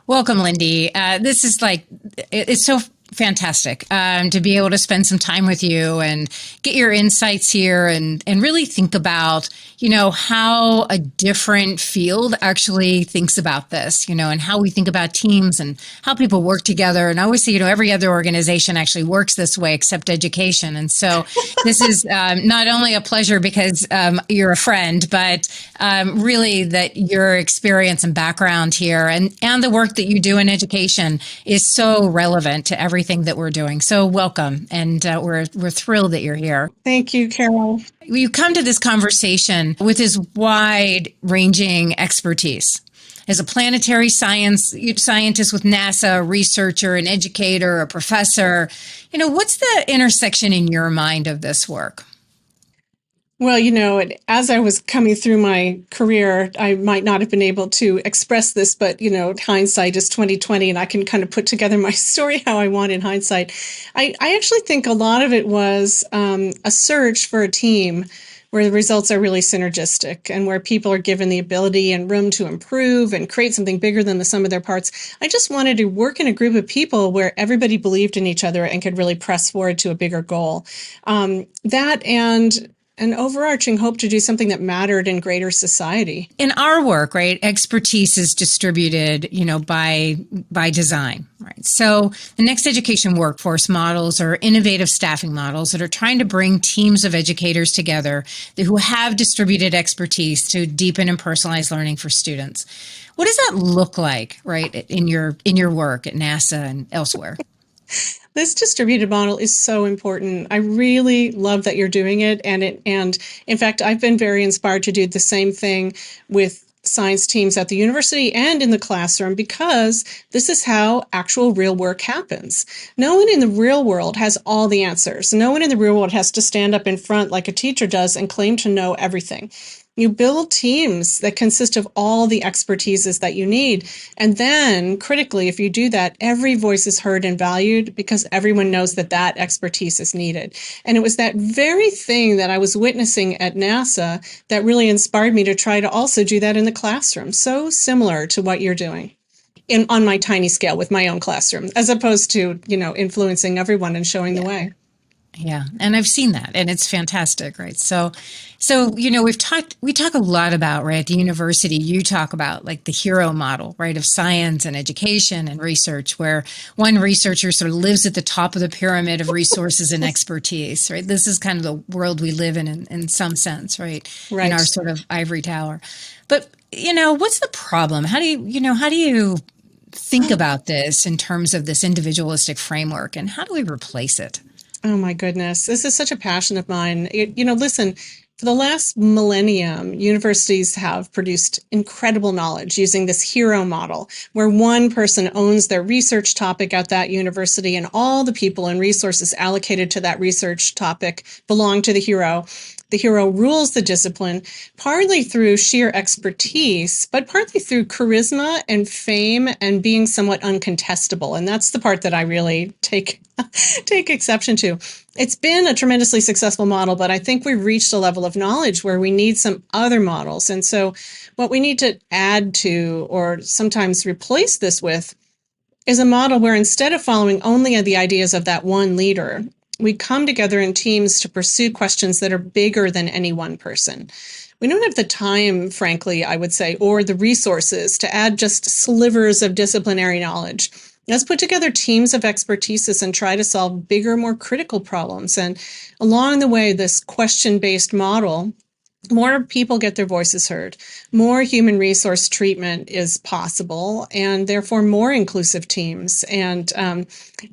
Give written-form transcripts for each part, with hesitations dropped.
Welcome, Lindy. This is it's so fantastic to be able to spend some time with you and get your insights here and really think about, how a different field actually thinks about this, and how we think about teams and how people work together. And I always say, every other organization actually works this way except education. And so this is not only a pleasure because you're a friend, but really that your experience and background here and the work that you do in education is so relevant to everything that we're doing. So welcome. And we're thrilled that you're here. Thank you, Carole. You come to this conversation with this wide-ranging expertise. As a planetary scientist with NASA, a researcher, an educator, a professor, what's the intersection in your mind of this work? Well, as I was coming through my career, I might not have been able to express this, but, hindsight is 2020, and I can kind of put together my story how I want in hindsight. I actually think a lot of it was a search for a team where the results are really synergistic and where people are given the ability and room to improve and create something bigger than the sum of their parts. I just wanted to work in a group of people where everybody believed in each other and could really press forward to a bigger goal. That and an overarching hope to do something that mattered in greater society. In our work, right, expertise is distributed, by design, right? So the next education workforce models are innovative staffing models that are trying to bring teams of educators together who have distributed expertise to deepen and personalize learning for students. What does that look like, right, in your work at NASA and elsewhere? This distributed model is so important. I really love that you're doing it. And in fact, I've been very inspired to do the same thing with science teams at the university and in the classroom, because this is how actual real work happens. No one in the real world has all the answers. No one in the real world has to stand up in front like a teacher does and claim to know everything. You build teams that consist of all the expertises that you need. And then critically, if you do that, every voice is heard and valued because everyone knows that that expertise is needed. And it was that very thing that I was witnessing at NASA that really inspired me to try to also do that in the classroom. So similar to what you're doing on my tiny scale with my own classroom, as opposed to, influencing everyone and showing the way. Yeah. And I've seen that, and it's fantastic, right? So, we talk a lot about, right, at the university, you talk about like the hero model, right, of science and education and research, where one researcher sort of lives at the top of the pyramid of resources and expertise, right? This is kind of the world we live in some sense, right? In our sort of ivory tower. But, what's the problem? How do you think about this in terms of this individualistic framework, and how do we replace it? Oh my goodness. This is such a passion of mine. Listen, for the last millennium, universities have produced incredible knowledge using this hero model, where one person owns their research topic at that university and all the people and resources allocated to that research topic belong to the hero. The hero rules the discipline, partly through sheer expertise, but partly through charisma and fame and being somewhat uncontestable. And that's the part that I really take exception to. It's been a tremendously successful model, but I think we've reached a level of knowledge where we need some other models. And so what we need to add to, or sometimes replace this with, is a model where instead of following only the ideas of that one leader, we come together in teams to pursue questions that are bigger than any one person. We don't have the time, frankly, I would say, or the resources to add just slivers of disciplinary knowledge. Let's put together teams of expertises and try to solve bigger, more critical problems. And along the way, this question-based model, more people get their voices heard, more human resource treatment is possible, and therefore more inclusive teams. And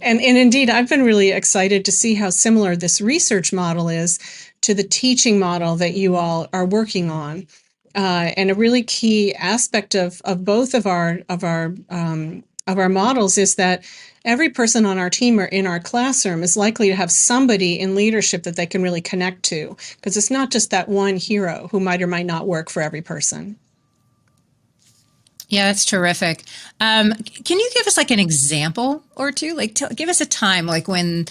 indeed, I've been really excited to see how similar this research model is to the teaching model that you all are working on. And a really key aspect of both of our models is that every person on our team or in our classroom is likely to have somebody in leadership that they can really connect to, because it's not just that one hero who might or might not work for every person. Yeah, that's terrific. Can you give us like an example or two? Like, give us a time like when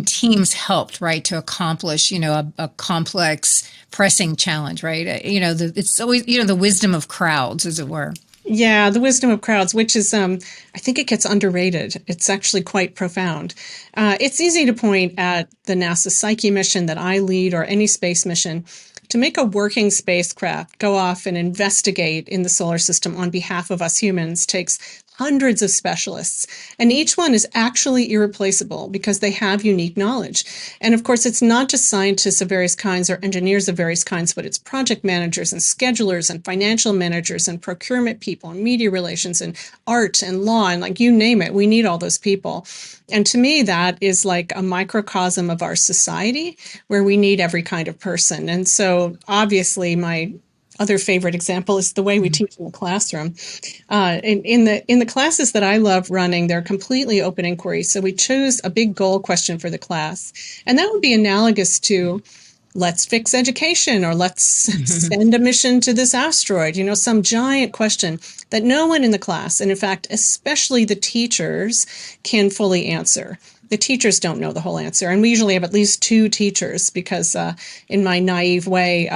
teams helped, right, to accomplish, a complex, pressing challenge, right? It's always, the wisdom of crowds, as it were. Yeah, the wisdom of crowds, which is, I think it gets underrated. It's actually quite profound. It's easy to point at the NASA Psyche mission that I lead or any space mission. To make a working spacecraft go off and investigate in the solar system on behalf of us humans takes hundreds of specialists, and each one is actually irreplaceable because they have unique knowledge. And of course, it's not just scientists of various kinds or engineers of various kinds, but it's project managers and schedulers and financial managers and procurement people and media relations and art and law and like you name it. We need all those people. And to me, that is like a microcosm of our society where we need every kind of person. And so obviously my other favorite example is the way we teach in the classroom. In the classes that I love running, they're completely open inquiry. So we choose a big goal question for the class. And that would be analogous to let's fix education or let's send a mission to this asteroid, some giant question that no one in the class, and in fact, especially the teachers, can fully answer. The teachers don't know the whole answer. And we usually have at least two teachers because in my naive way,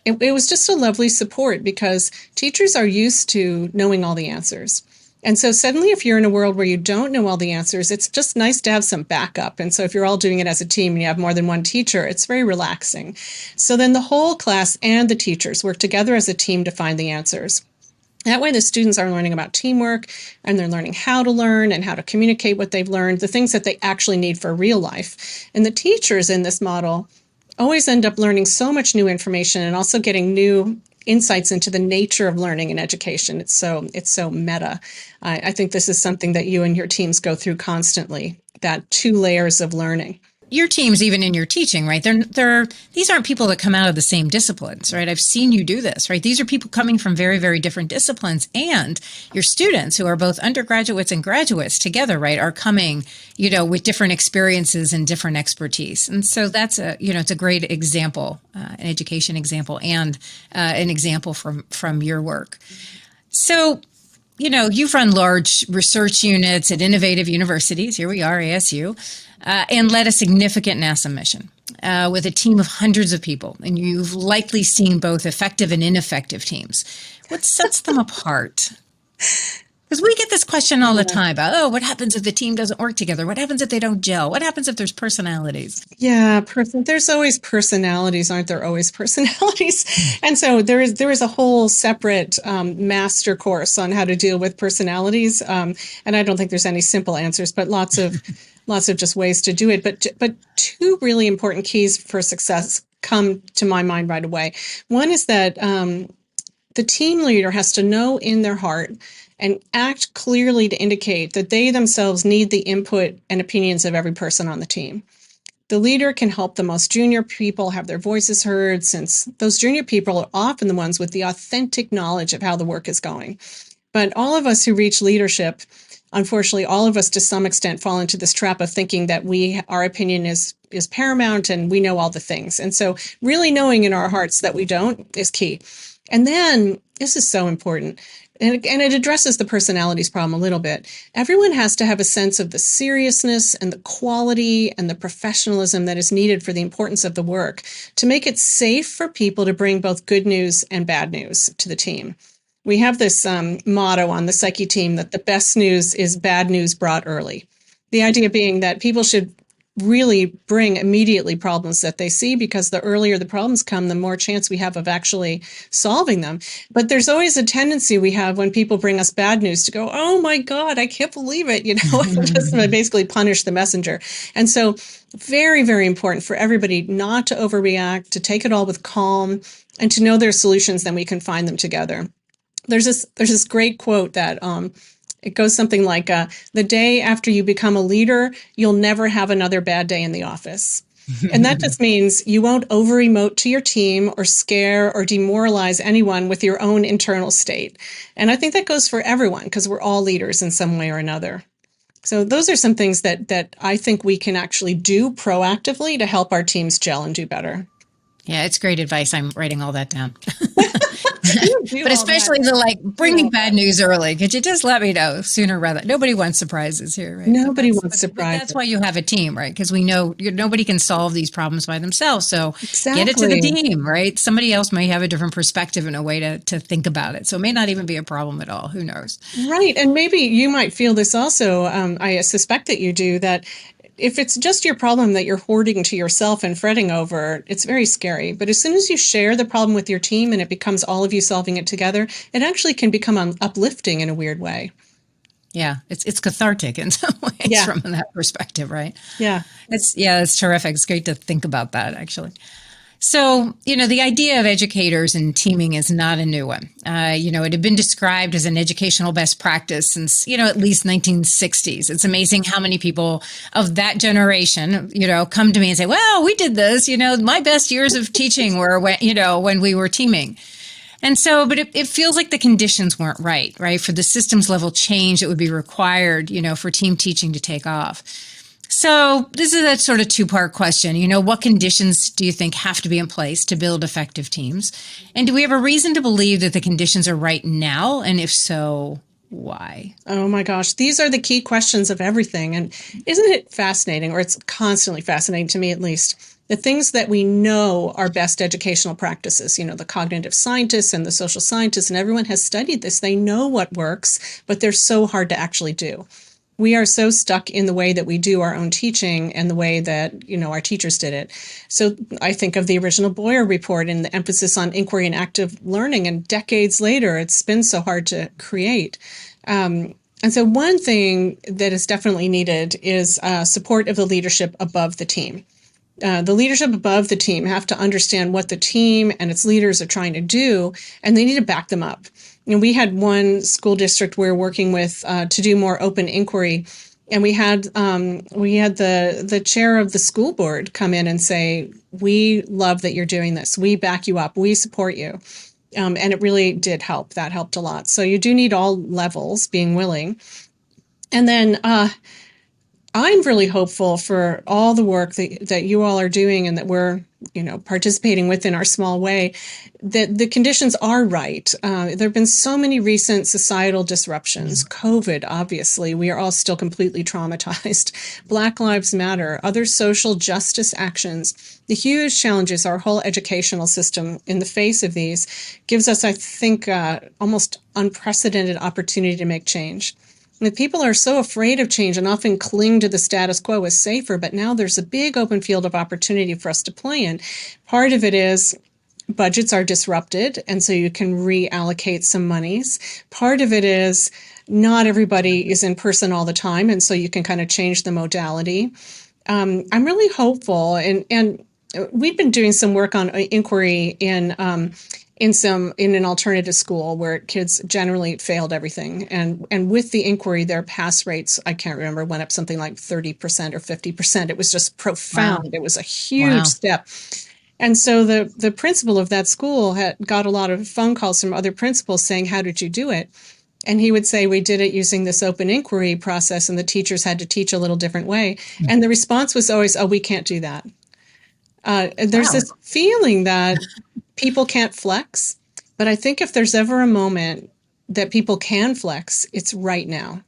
it was just a lovely support because teachers are used to knowing all the answers. And so suddenly, if you're in a world where you don't know all the answers, it's just nice to have some backup. And so if you're all doing it as a team and you have more than one teacher, it's very relaxing. So then the whole class and the teachers work together as a team to find the answers. That way, the students are learning about teamwork and they're learning how to learn and how to communicate what they've learned, the things that they actually need for real life. And the teachers in this model always end up learning so much new information and also getting new insights into the nature of learning and education. It's so meta. I think this is something that you and your teams go through constantly, that two layers of learning. Your teams, even in your teaching, right? These aren't people that come out of the same disciplines, right? I've seen you do this, right? These are people coming from very, very different disciplines, and your students who are both undergraduates and graduates together, right, are coming, with different experiences and different expertise. And so that's it's a great example, an education example, and an example from your work. So, you've run large research units at innovative universities. Here we are, ASU. And led a significant NASA mission with a team of hundreds of people. And you've likely seen both effective and ineffective teams. What sets them apart? Because we get this question all the time about, what happens if the team doesn't work together? What happens if they don't gel? What happens if there's personalities? Yeah, there's always personalities, aren't there? Always personalities. And so there is a whole separate master course on how to deal with personalities. And I don't think there's any simple answers, but lots of just ways to do it. But two really important keys for success come to my mind right away. One is that the team leader has to know in their heart and act clearly to indicate that they themselves need the input and opinions of every person on the team. The leader can help the most junior people have their voices heard, since those junior people are often the ones with the authentic knowledge of how the work is going. But all of us who reach leadership, unfortunately, all of us to some extent fall into this trap of thinking that our opinion is paramount and we know all the things. And so really knowing in our hearts that we don't is key. And then, this is so important, and it addresses the personalities problem a little bit. Everyone has to have a sense of the seriousness and the quality and the professionalism that is needed for the importance of the work to make it safe for people to bring both good news and bad news to the team. We have this motto on the Psyche team that the best news is bad news brought early. The idea being that people should really bring immediately problems that they see, because the earlier the problems come, the more chance we have of actually solving them. But there's always a tendency we have when people bring us bad news to go, oh my God, I can't believe it, just basically punish the messenger. And so very, very important for everybody not to overreact, to take it all with calm, and to know their solutions, then we can find them together. There's this great quote that it goes something like, the day after you become a leader, you'll never have another bad day in the office. And that just means you won't over-emote to your team or scare or demoralize anyone with your own internal state. And I think that goes for everyone, because we're all leaders in some way or another. So those are some things that I think we can actually do proactively to help our teams gel and do better. Yeah, it's great advice. I'm writing all that down. You do But all that. especially the like, bring me bad news early. Could you just let me know sooner rather? Nobody wants surprises here, right? Nobody wants But that's surprises. why you have a team, right? Because we know nobody can solve these problems by themselves. So get it to the Exactly. team, right? Somebody else may have a different perspective and a way to think about it. So it may not even be a problem at all. Who knows? Right. And maybe you might feel this also. I suspect that you do, that if it's just your problem that you're hoarding to yourself and fretting over, it's very scary. But as soon as you share the problem with your team and it becomes all of you solving it together, it actually can become uplifting in a weird way. Yeah, it's cathartic in some ways Yeah. from that perspective, right? Yeah. It's terrific. It's great to think about that, actually. So, the idea of educators and teaming is not a new one. It had been described as an educational best practice since, at least 1960s. It's amazing how many people of that generation, come to me and say, well, we did this, my best years of teaching were when we were teaming. And so, but it feels like the conditions weren't right, for the systems level change that would be required, for team teaching to take off. So this is a sort of two-part question. What conditions do you think have to be in place to build effective teams? And do we have a reason to believe that the conditions are right now? And if so, why? Oh my gosh, these are the key questions of everything. And isn't it fascinating, or it's constantly fascinating to me at least, the things that we know are best educational practices, the cognitive scientists and the social scientists, and everyone has studied this. They know what works, but they're so hard to actually do. We are so stuck in the way that we do our own teaching and the way that, our teachers did it. So I think of the original Boyer report and the emphasis on inquiry and active learning. And decades later, it's been so hard to create. And so one thing that is definitely needed is support of the leadership above the team. The leadership above the team have to understand what the team and its leaders are trying to do, and they need to back them up. We had one school district we were working with to do more open inquiry, and we had the chair of the school board come in and say, "We love that you're doing this. We back you up. We support you," and it really did help. That helped a lot. So you do need all levels being willing, and then. I'm really hopeful for all the work that you all are doing and that we're, participating with in our small way, that the conditions are right. There have been so many recent societal disruptions. COVID, obviously, we are all still completely traumatized. Black Lives Matter, other social justice actions, the huge challenges our whole educational system in the face of these gives us, I think, almost unprecedented opportunity to make change. The people are so afraid of change and often cling to the status quo as safer, but now there's a big open field of opportunity for us to play in. Part of it is budgets are disrupted, and so you can reallocate some monies. Part of it is not everybody is in person all the time, and so you can kind of change the modality. I'm really hopeful, and we've been doing some work on inquiry in an alternative school where kids generally failed everything. And with the inquiry, their pass rates, I can't remember, went up something like 30% or 50%. It was just profound. Wow. It was a huge step. And so the principal of that school had got a lot of phone calls from other principals saying, how did you do it? And he would say, we did it using this open inquiry process, and the teachers had to teach a little different way. Mm-hmm. And the response was always, oh, we can't do that. There's this feeling that people can't flex, but I think if there's ever a moment that people can flex, it's right now.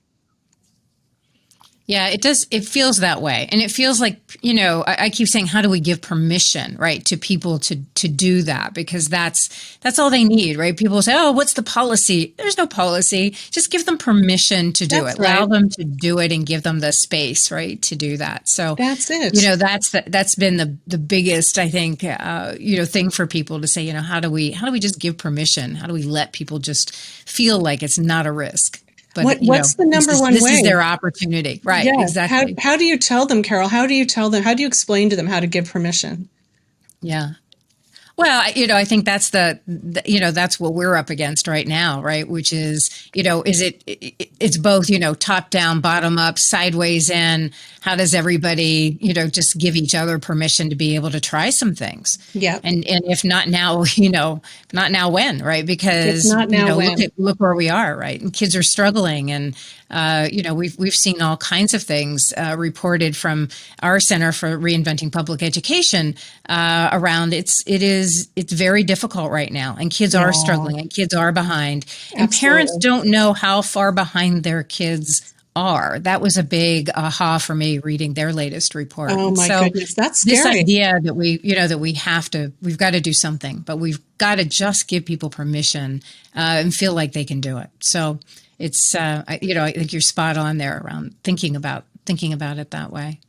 Yeah, it does. It feels that way. And it feels like, I keep saying, how do we give permission, right, to people to do that? Because that's all they need, right? People say, oh, what's the policy? There's no policy. Just give them permission to do it. Allow them to do it and give them the space, right, to do that. So that's it. That's been the biggest, I think, thing for people to say, how do we just give permission? How do we let people just feel like it's not a risk? But what's the number one way? This is their opportunity. Right, yeah, exactly. How do you tell them, Carole? How do you tell them? How do you explain to them how to give permission? Yeah. Well, I think that's that's what we're up against right now, right? Which is, it's both, top down, bottom up, sideways in. How does everybody, just give each other permission to be able to try some things? Yeah. And if not now, not now when, right? Because, if not now, when? Look where we are, right? And kids are struggling, and we've seen all kinds of things reported from our Center for Reinventing Public Education around it is it's very difficult right now, and kids are Yeah, struggling and kids are behind, and parents absolutely. don't know how far behind their kids are. That was a big aha for me reading their latest report. Oh And my so goodness, that's this scary. idea that we've got to do something, but we've got to just give people permission and feel like they can do it. So it's, I think you're spot on there around thinking about it that way.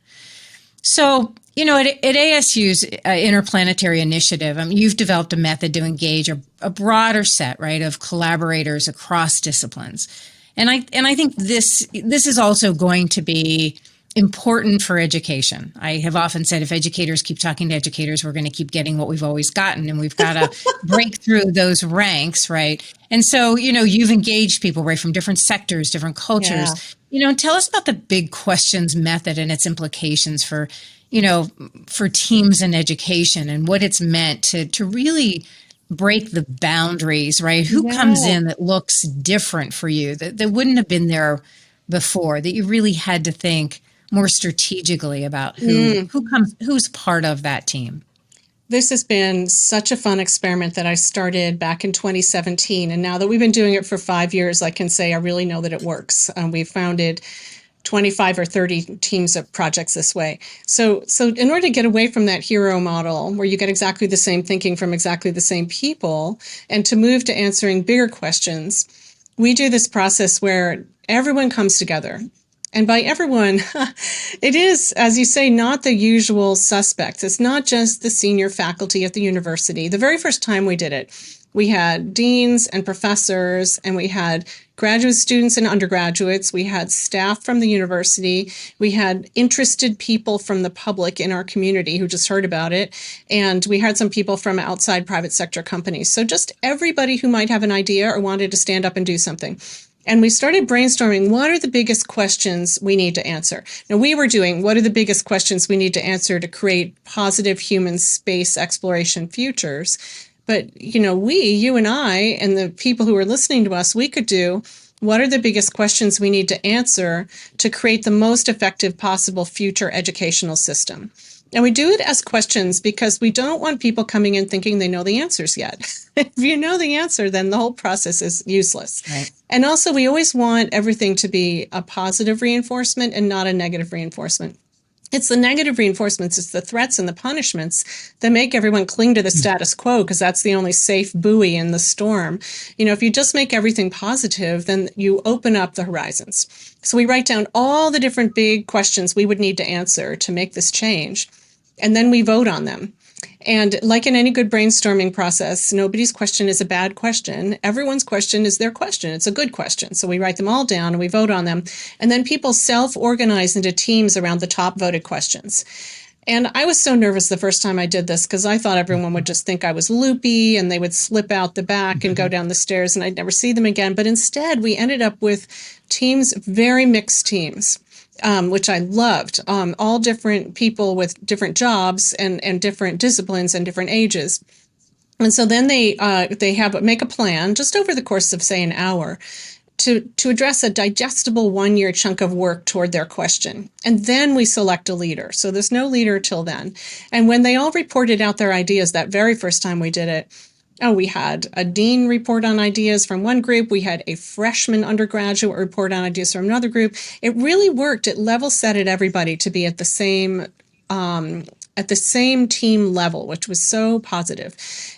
So, at ASU's Interplanetary Initiative, you've developed a method to engage a broader set, right, of collaborators across disciplines. And I think this is also going to be important for education. I have often said if educators keep talking to educators, we're going to keep getting what we've always gotten, and we've got to break through those ranks, right? And so, you've engaged people right from different sectors, different Yeah. cultures. Tell us about the big questions method and its implications for teams in education and what it's meant to really break the boundaries, right? Who comes Yeah. in that looks different for you that wouldn't have been there before, that you really had to think more strategically about Mm. who's part of that team. This has been such a fun experiment that I started back in 2017. And now that we've been doing it for 5 years, I can say I really know that it works. We've founded 25 or 30 teams of projects this way. So in order to get away from that hero model where you get exactly the same thinking from exactly the same people and to move to answering bigger questions, we do this process where everyone comes together. And by everyone, it is, as you say, not the usual suspects. It's not just the senior faculty at the university. The very first time we did it, we had deans and professors, and we had graduate students and undergraduates. We had staff from the university. We had interested people from the public in our community who just heard about it. And we had some people from outside private sector companies. So just everybody who might have an idea or wanted to stand up and do something. And we started brainstorming, what are the biggest questions we need to answer? Now, we were doing, what are the biggest questions we need to answer to create positive human space exploration futures? But, you and I, and the people who are listening to us, we could do, what are the biggest questions we need to answer to create the most effective possible future educational system? And we do it as questions because we don't want people coming in thinking they know the answers yet. If you know the answer, then the whole process is useless. Right. And also, we always want everything to be a positive reinforcement and not a negative reinforcement. It's the negative reinforcements, it's the threats and the punishments that make everyone cling to the status quo because that's the only safe buoy in the storm. If you just make everything positive, then you open up the horizons. So we write down all the different big questions we would need to answer to make this change, and then we vote on them. And like in any good brainstorming process, nobody's question is a bad question. Everyone's question is their question. It's a good question. So we write them all down and we vote on them. And then people self-organize into teams around the top voted questions. And I was so nervous the first time I did this because I thought everyone would just think I was loopy and they would slip out the back and go down the stairs and I'd never see them again. But instead, we ended up with teams, very mixed teams. Which I loved, all different people with different jobs and different disciplines and different ages. And so then they make a plan just over the course of, say, an hour to address a digestible 1-year chunk of work toward their question. And then we select a leader. So there's no leader till then. And when they all reported out their ideas that very first time we did it, we had a dean report on ideas from one group. We had a freshman undergraduate report on ideas from another group. It really worked. It level setted everybody to be at the same team level, which was so positive.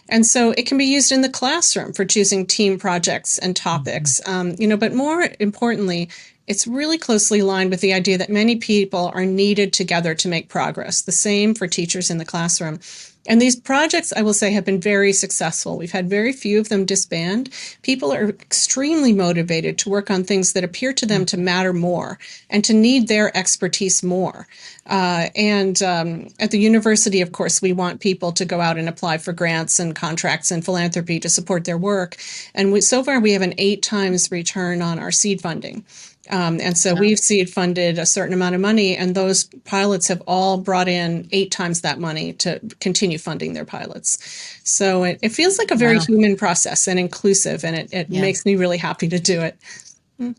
And so it can be used in the classroom for choosing team projects and topics. But more importantly, it's really closely aligned with the idea that many people are needed together to make progress. The same for teachers in the classroom. And these projects, I will say, have been very successful. We've had very few of them disband. People are extremely motivated to work on things that appear to them to matter more and to need their expertise more. And at the university, of course, we want people to go out and apply for grants and contracts and philanthropy to support their work. And so far, we have an 8 times return on our seed funding. And so we've seed funded a certain amount of money, and those pilots have all brought in 8 times that money to continue funding their pilots. So it feels like a very human process and inclusive, and it makes me really happy to do it.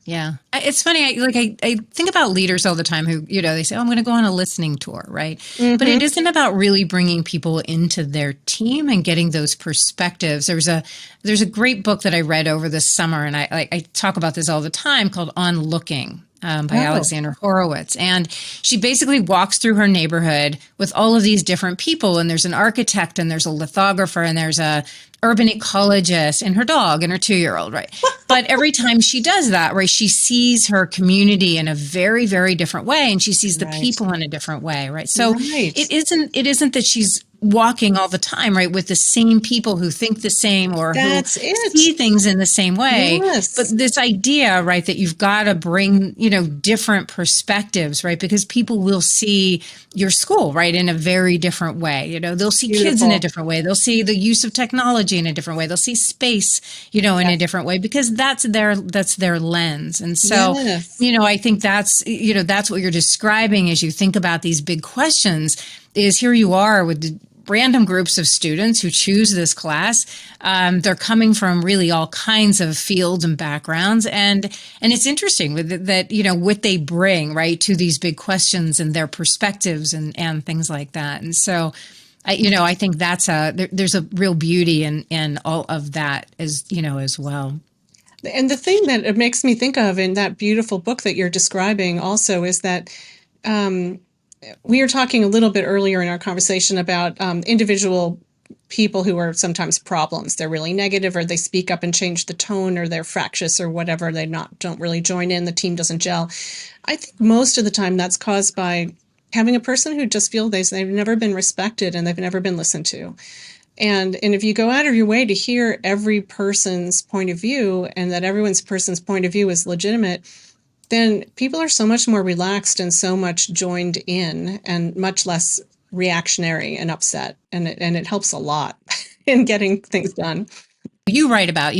Yeah. It's funny. I think about leaders all the time who, they say, oh, I'm going to go on a listening tour, right? But it isn't about really bringing people into their team and getting those perspectives. There's a great book that I read over the summer, and I talk about this all the time, called On Looking. By Alexander Horowitz. And she basically walks through her neighborhood with all of these different people. And there's an architect, and there's a lithographer, and there's a urban ecologist, and her dog, and her 2-year-old, right? But every time she does that, right, she sees her community in a very, very different way. And she sees the people in a different way, right? So it isn't that she's walking all the time, right, with the same people who think the same or who see things in the same way. Yes. But this idea, right, that you've got to bring, different perspectives, right, because people will see your school, right, in a very different way. They'll see kids in a different way. They'll see the use of technology in a different way. They'll see space, in a different way, because that's their lens. And so, I think that's what you're describing as you think about these big questions. Is here you are with the random groups of students who choose this class. They're coming from really all kinds of fields and backgrounds. And it's interesting that, what they bring, right, to these big questions and their perspectives and things like that. And so, I think that's there's a real beauty in all of that as well. And the thing that it makes me think of in that beautiful book that you're describing also is that, we were talking a little bit earlier in our conversation about individual people who are sometimes problems. They're really negative, or they speak up and change the tone, or they're fractious, or whatever. They don't really join in. The team doesn't gel. I think most of the time that's caused by having a person who just feels they've never been respected and they've never been listened to. And if you go out of your way to hear every person's point of view, and that person's point of view is legitimate, then people are so much more relaxed and so much joined in and much less reactionary and upset. And it helps a lot in getting things done. You write about,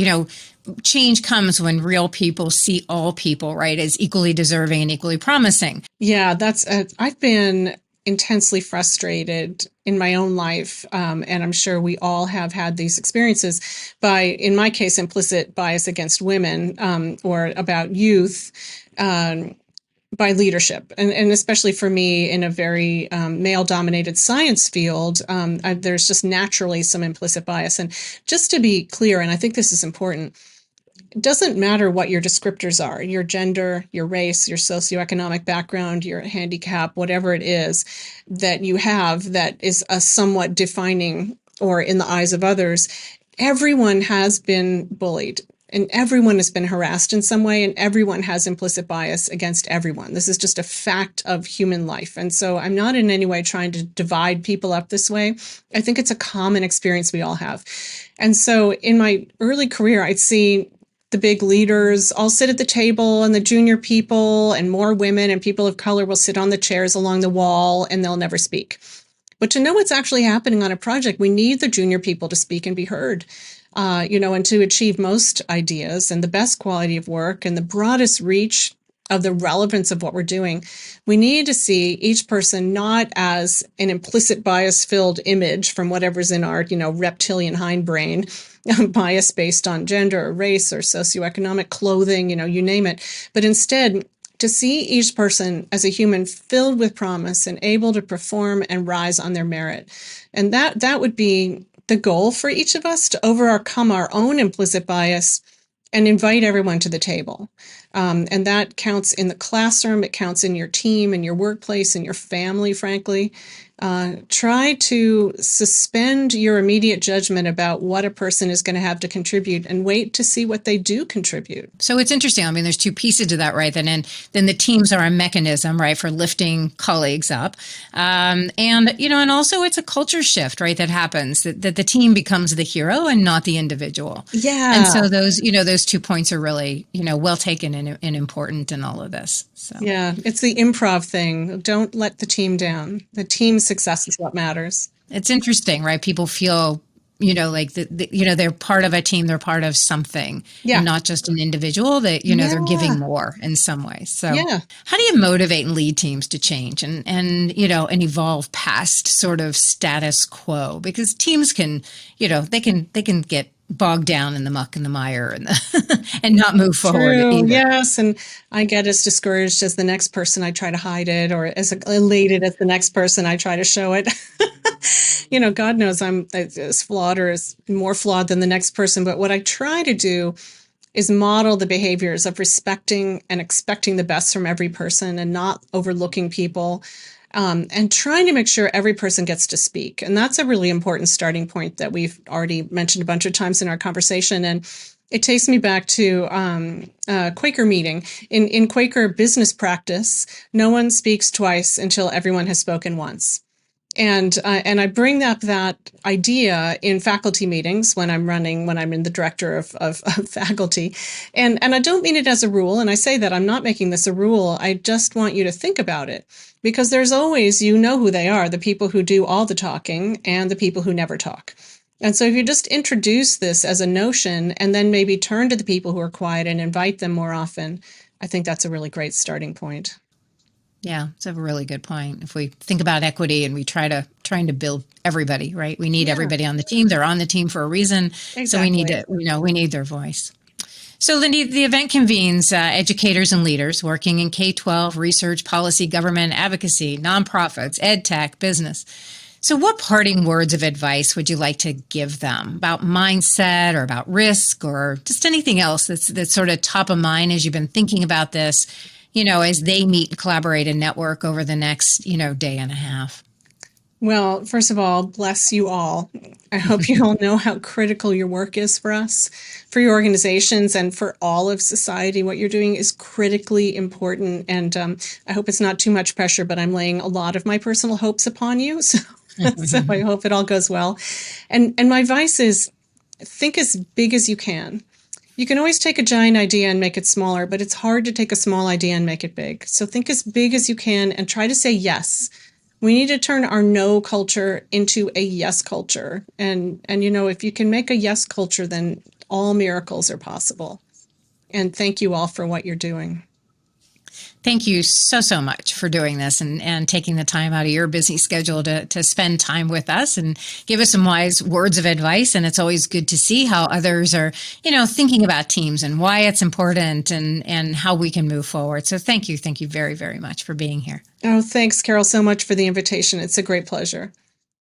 change comes when real people see all people, right, as equally deserving and equally promising. Yeah, I've been intensely frustrated in my own life. And I'm sure we all have had these experiences by, in my case, implicit bias against women, or about youth, by leadership. And especially for me in a very male-dominated science field, there's just naturally some implicit bias. And just to be clear, and I think this is important, it doesn't matter what your descriptors are, your gender, your race, your socioeconomic background, your handicap, whatever it is that you have that is a somewhat defining, or in the eyes of others, everyone has been bullied. And everyone has been harassed in some way, and everyone has implicit bias against everyone. This is just a fact of human life. And so I'm not in any way trying to divide people up this way. I think it's a common experience we all have. And so in my early career, I'd see the big leaders all sit at the table, and the junior people and more women and people of color will sit on the chairs along the wall, and they'll never speak. But to know what's actually happening on a project, we need the junior people to speak and be heard. And to achieve most ideas and the best quality of work and the broadest reach of the relevance of what we're doing, we need to see each person not as an implicit bias-filled image from whatever's in our, reptilian hindbrain, bias based on gender or race or socioeconomic clothing, you name it, but instead to see each person as a human filled with promise and able to perform and rise on their merit. And that would be the goal for each of us, to overcome our own implicit bias and invite everyone to the table. And that counts in the classroom, it counts in your team, in your workplace, in your family, frankly. Try to suspend your immediate judgment about what a person is going to have to contribute and wait to see what they do contribute. So it's interesting. I mean, there's two pieces to that, right? Then the teams are a mechanism, right, for lifting colleagues up. And also it's a culture shift, right, that happens, that the team becomes the hero and not the individual. Yeah. And so those 2 points are really, well taken and important in all of this. So. Yeah, it's the improv thing. Don't let the team down. The team's success is what matters. It's interesting, right? People feel, like they're part of a team, they're part of something, and not just an individual. That they're giving more in some way. So, how do you motivate and lead teams to change and evolve past sort of status quo? Because teams can, they can get bogged down in the muck and the mire and and not move forward True. either. Yes. And I get as discouraged as the next person. I try to hide it, or as elated as the next person. I try to show it. God knows I'm as flawed or as more flawed than the next person. But what I try to do is model the behaviors of respecting and expecting the best from every person and not overlooking people, and trying to make sure every person gets to speak. And that's a really important starting point that we've already mentioned a bunch of times in our conversation. And it takes me back to a Quaker meeting. In Quaker business practice, no one speaks twice until everyone has spoken once. And I bring up that idea in faculty meetings when I'm in the director of faculty. And I don't mean it as a rule. And I say that I'm not making this a rule. I just want you to think about it, because there's always, who they are, the people who do all the talking and the people who never talk. And so if you just introduce this as a notion and then maybe turn to the people who are quiet and invite them more often, I think that's a really great starting point. Yeah, it's a really good point. If we think about equity and we trying to build everybody, right? We need everybody on the team. They're on the team for a reason. Exactly. So we need their voice. So, Lindy, the event convenes educators and leaders working in K-12, research, policy, government, advocacy, nonprofits, ed tech, business. So what parting words of advice would you like to give them about mindset or about risk or just anything else that's sort of top of mind as you've been thinking about this, as they meet and collaborate and network over the next, day and a half? Well, first of all, bless you all. I hope you all know how critical your work is for us, for your organizations, and for all of society. What you're doing is critically important. And I hope it's not too much pressure, but I'm laying a lot of my personal hopes upon you. So I hope it all goes well. And my advice is think as big as you can. You can always take a giant idea and make it smaller, but it's hard to take a small idea and make it big. So think as big as you can and try to say yes. We need to turn our no culture into a yes culture. And if you can make a yes culture, then all miracles are possible. And thank you all for what you're doing. Thank you so much for doing this and taking the time out of your busy schedule to spend time with us and give us some wise words of advice. And it's always good to see how others are, thinking about teams and why it's important and how we can move forward. So thank you very, very much for being here. Oh, thanks, Carole, so much for the invitation. It's a great pleasure.